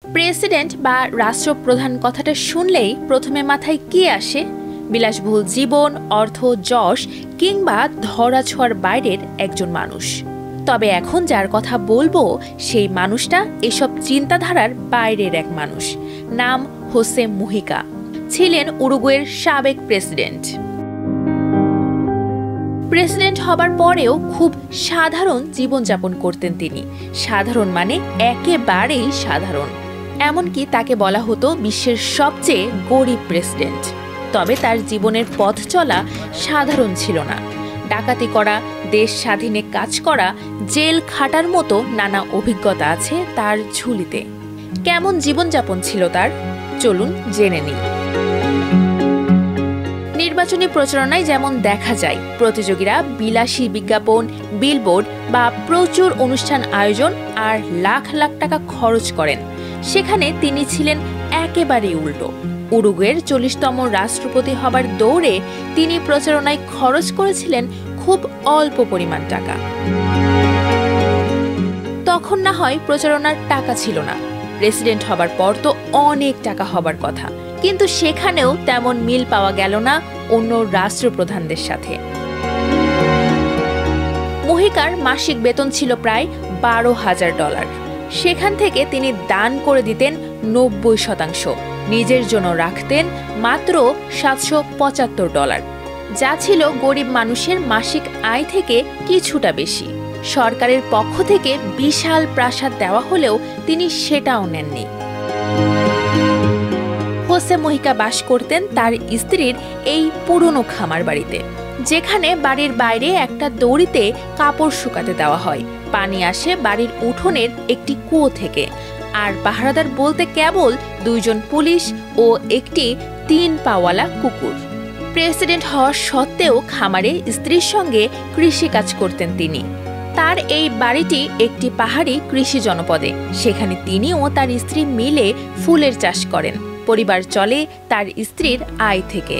President বা রাষ্ট্রপ্রধান কথাটা শুনলেই প্রথমে মাথায় কি আসে? বিলাসবহুল জীবন, অর্থ, যশ কিংবা ধরাছোঁয়ার বাইরের একজন মানুষ। তবে এখন যার কথা বলবো সেই মানুষটা এসব চিন্তাধারার বাইরের এক মানুষ। নাম হোসে মুহিকা। ছিলেন উরুগুয়ের সাবেক প্রেসিডেন্ট। প্রেসিডেন্ট হবার পরেও খুব সাধারণ জীবনযাপন করতেন তিনি। সাধারণ মানে একেবারেই সাধারণ। এমনকি তাকে বলা হতো বিশ্বের সবচেয়ে গরিব প্রেসিডেন্ট। তবে তার জীবনের পথ চলা সাধারণ ছিল না। ডাকাতি করা, দেশ স্বাধীনে কাজ করা, জেল খাটার মতো নানা অভিজ্ঞতা আছে তার ঝুলিতে। কেমন জীবনযাপন ছিল তার, চলুন জেনে নিই। নির্বাচনী প্রচারণায় যেমন দেখা যায়, প্রতিযোগীরা বিলাসী বিজ্ঞাপন, বিলবোর্ড বা প্রচুর অনুষ্ঠান আয়োজন আর লাখ লাখ টাকা খরচ করেন। সেখানে তিনি ছিলেন একেবারেই উল্টো। উরুগুয়ের 40তম রাষ্ট্রপতি হবার দৌড়ে তিনি প্রচারণায় খরচ করেছিলেন খুব অল্প পরিমাণ টাকা। তখন না হয় প্রচারণার টাকা ছিল না, প্রেসিডেন্ট হবার পর তো অনেক টাকা হবার কথা, কিন্তু সেখানেও তেমন মিল পাওয়া গেল না অন্য রাষ্ট্রপ্রধানদের সাথে। মুহিকার মাসিক বেতন ছিল প্রায় $12,000। সেখান থেকে তিনি দান করে দিতেন 90%, নিজের জন্য রাখতেন মাত্র $775, যা ছিল গরিব মানুষের মাসিক আয় থেকে কিছুটা বেশি। সরকারের পক্ষ থেকে বিশাল প্রাসাদ দেওয়া হলেও তিনি সেটাও নেননি। হোসে মুহিকা বাস করতেন তার স্ত্রীর এই পুরনো খামার বাড়িতে, যেখানে বাড়ির বাইরে একটা দড়িতে কাপড় শুকাতে দেওয়া হয়। পানি আসে বাড়ির উঠোনের একটি কুয়ো থেকে, আর পাহারাদার বলতে কেবল 2 জন পুলিশ ও একটি 3 পাওয়ালা কুকুর। প্রেসিডেন্ট হওয়া সত্ত্বেও খামারে স্ত্রীর সঙ্গে কৃষি কাজ করতেন তিনি। তার এই বাড়িটি একটি পাহাড়ি কৃষি জনপদে। সেখানে তিনি ও তার স্ত্রী মিলে ফুলের চাষ করেন। পরিবার চলে তার স্ত্রীর আয় থেকে।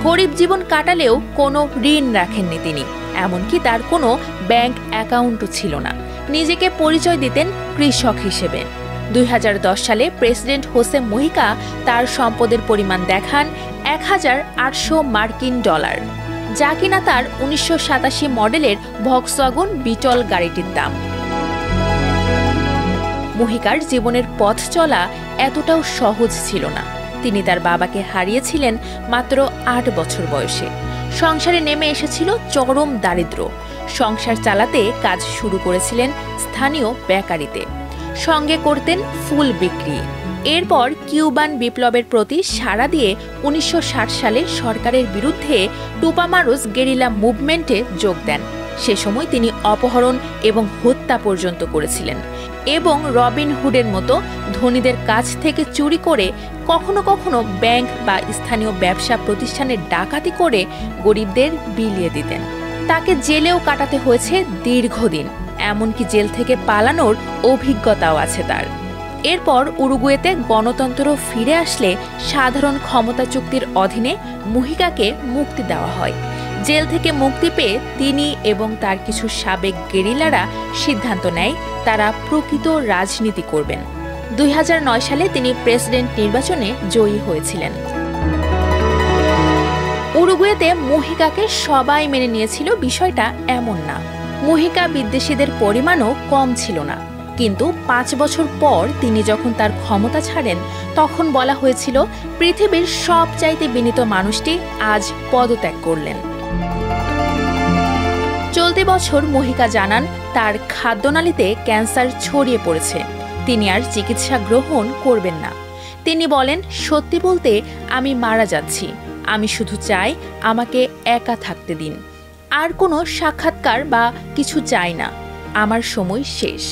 গরিব জীবন কাটালেও কোনো ঋণ রাখেননি তিনি, এমনকি তার কোনো ব্যাংক অ্যাকাউন্টও ছিল না। নিজেকে পরিচয় দিতেন কৃষক হিসেবে। 2010 সালে প্রেসিডেন্ট হোসে মুহিকা তার সম্পদের পরিমাণ দেখান $1,800, যা কিনা তার 1987 মডেলের ভক্সওয়াগন বিটল গাড়িটির দাম। মুহিকার জীবনের পথ চলা এতটাও সহজ ছিল না। তিনি তার বাবাকে হারিয়েছিলেন মাত্র 8 বছর বয়সে। সংসারে নেমে এসেছিল চরম দারিদ্র্য। সংসার চালাতে কাজ শুরু করেছিলেন স্থানীয় বেকারিতে, সঙ্গে করতেন ফুল বিক্রি। এরপর কিউবান বিপ্লবের প্রতি সাড়া দিয়ে 1960 সালে সরকারের বিরুদ্ধে টুপামারোস গেরিলা মুভমেন্টে যোগ দেন। সে সময় তিনি অপহরণ এবং হত্যা পর্যন্ত করেছিলেন, এবং রবিন হুডের মতো ধনীদের কাছ থেকে চুরি করে কখনো কখনো ব্যাংক বা স্থানীয় ব্যবসা প্রতিষ্ঠানের ডাকাতি করে গরিবদের বিলিয়ে দিতেন। তাকে জেলেও কাটাতে হয়েছে দীর্ঘদিন, এমনকি জেল থেকে পালানোর অভিজ্ঞতাও আছে তার। এরপর উরুগুয়েতে গণতন্ত্র ফিরে আসলে সাধারণ ক্ষমতা চুক্তির অধীনে মুহিকাকে মুক্তি দেওয়া হয়। জেল থেকে মুক্তি পেয়ে তিনি এবং তার কিছু সাবেক গেরিলারা সিদ্ধান্ত নেয় তারা প্রকৃত রাজনীতি করবেন। 2009 সালে তিনি প্রেসিডেন্ট নির্বাচনে জয়ী হয়েছিলেন। উরুগুয়েতে মুহিকাকে সবাই মেনে নিয়েছিল বিষয়টা এমন না। মুহিকা বিদ্বেষীদের পরিমাণও কম ছিল না, কিন্তু 5 বছর পর তিনি যখন তার ক্ষমতা ছাড়েন, তখন বলা হয়েছিল পৃথিবীর সবচাইতে বিনীত মানুষটি আজ পদত্যাগ করলেন। চলতি বছর মুহিকা জানান তার খাদ্যনালীতে ক্যান্সার ছড়িয়ে পড়েছে। তিনি আর চিকিৎসা গ্রহণ করবেন না। তিনি বলেন, সত্যি বলতে আমি মারা যাচ্ছি। আমি শুধু চাই আমাকে একা থাকতে দিন। আর কোনো সাক্ষাৎকার বা কিছু চাই না। আমার সময় শেষ।